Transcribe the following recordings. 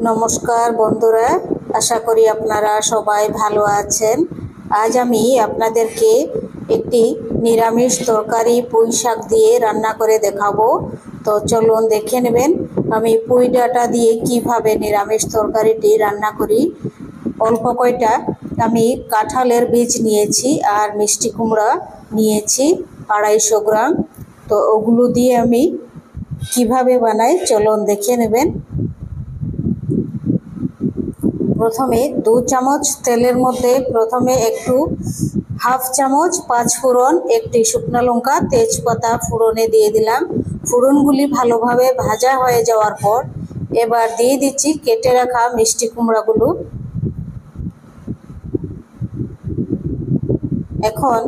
নমস্কার বন্ধুরা, আশা করি আপনারা সবাই ভালো আছেন। আজ আমি আপনাদেরকে একটি নিরামিষ তরকারি পুঁই শাক দিয়ে রান্না করে দেখাবো। তো চলুন দেখে নেবেন আমি পুঁই ডাঁটা দিয়ে কিভাবে নিরামিষ তরকারিটি রান্না করি। অল্প কয়টা আমি কাঁঠালের বীজ নিয়েছি আর মিষ্টি কুমড়া নিয়েছি 250 গ্রাম। তো ওগুলো দিয়ে আমি কিভাবে বানাই চলুন দেখে নেবেন। প্রথমে 2 চামচ তেলের মধ্যে প্রথমে একটু হাফ চামচ 5 ফোড়ন, একটি শুকনো লঙ্কা, তেজপাতা ফোড়নে দিয়ে দিলাম। ফোড়নগুলি ভালোভাবে ভাজা হয়ে যাওয়ার পর এবার দিয়ে দিচ্ছি কেটে রাখা মিষ্টি কুমড়াগুলো। এখন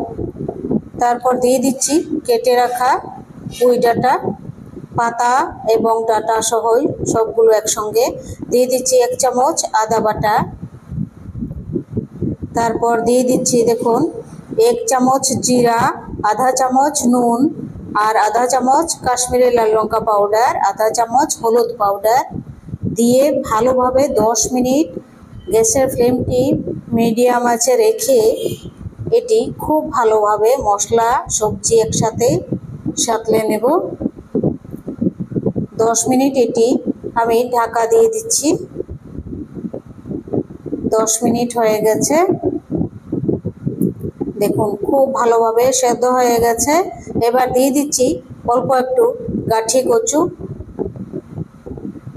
তারপর দিয়ে দিচ্ছি কেটে রাখা পুঁই ডাঁটা, পাতা এবং ডাঁটা সহ সবগুলো একসঙ্গে দিয়ে দিচ্ছি 1 চামচ আদা বাটা। তারপর দিয়ে দিচ্ছি দেখুন 1 চামচ জিরা, আধা চামচ নুন আর আধা চামচ কাশ্মীরি লাল লঙ্কা পাউডার, আধা চামচ হলুদ পাউডার দিয়ে ভালোভাবে 10 মিনিট গ্যাসের ফ্লেমটি মিডিয়াম আঁচে রেখে এটি খুব ভালোভাবে মশলা সবজি একসাথে সাঁতলে নেব। 10 মিনিট এটি আমি ঢাকা দিয়ে দিচ্ছি। 10 মিনিট হয়ে গেছে, দেখুন খুব ভালোভাবে সেদ্ধ হয়ে গেছে। এবার দিয়ে দিচ্ছি অল্প একটু গাঠি কচু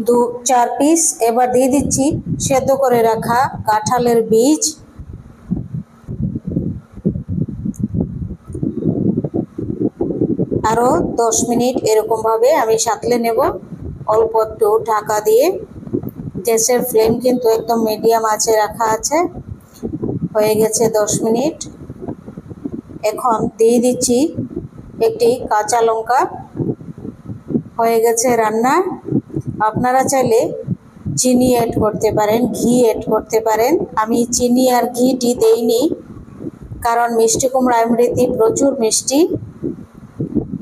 2-4 পিস। এবার দিয়ে দিচ্ছি সেদ্ধ করে রাখা কাঁঠালের বীজ, আরও 10 মিনিট এরকমভাবে আমি সাঁতলে নেব অল্প একটু ঢাকা দিয়ে। গ্যাসের ফ্লেম কিন্তু একদম মিডিয়াম আঁচে রাখা আছে। হয়ে গেছে 10 মিনিট। এখন দিয়ে দিচ্ছি একটি কাঁচা লঙ্কা। হয়ে গেছে রান্না। আপনারা চাইলে চিনি অ্যাড করতে পারেন, ঘি অ্যাড করতে পারেন। আমি চিনি আর ঘিটি দেইনি কারণ মিষ্টি কুমড়া এমনিতেই প্রচুর মিষ্টি।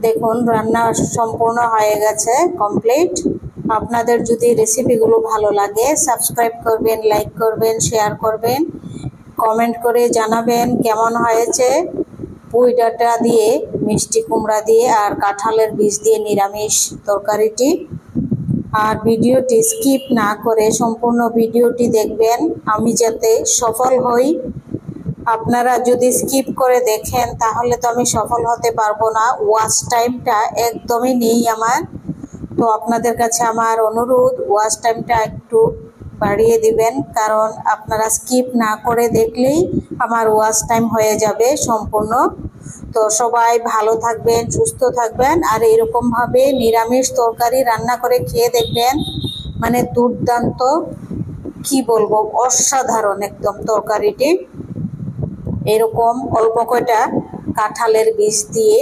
দেখুন রান্না সম্পূর্ণ হয়ে গেছে, কমপ্লিট। আপনাদের যদি রেসিপিগুলো ভালো লাগে সাবস্ক্রাইব করবেন, লাইক করবেন, শেয়ার করবেন, কমেন্ট করে জানাবেন কেমন হয়েছে পুঁই ডাঁটা দিয়ে, মিষ্টি কুমড়া দিয়ে আর কাঁঠালের বীজ দিয়ে নিরামিষ তরকারিটি। আর ভিডিওটি স্কিপ না করে সম্পূর্ণ ভিডিওটি দেখবেন আমি যাতে সফল হই। আপনারা যদি স্কিপ করে দেখেন তাহলে তো আমি সফল হতে পারবো না, ওয়াচ টাইমটা একদমই নেই আমার। তো আপনাদের কাছে আমার অনুরোধ ওয়াচ টাইমটা একটু বাড়িয়ে দিবেন, কারণ আপনারা স্কিপ না করে দেখলেই আমার ওয়াচ টাইম হয়ে যাবে সম্পূর্ণ। তো সবাই ভালো থাকবেন, সুস্থ থাকবেন আর এরকমভাবে নিরামিষ তরকারি রান্না করে খেয়ে দেখবেন, মানে দুর্দান্ত, কি বলবো, অসাধারণ একদম তরকারিটি। এরকম অল্প কয়টা কাঁঠালের বীজ দিয়ে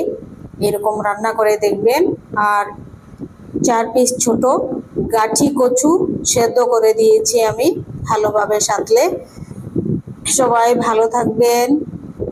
এরকম রান্না করে দেখবেন। আর 4 পিস ছোট গাঠি কচু সেদ্ধ করে দিয়েছি আমি ভালোভাবে সাঁতলে। সবাই ভালো থাকবেন।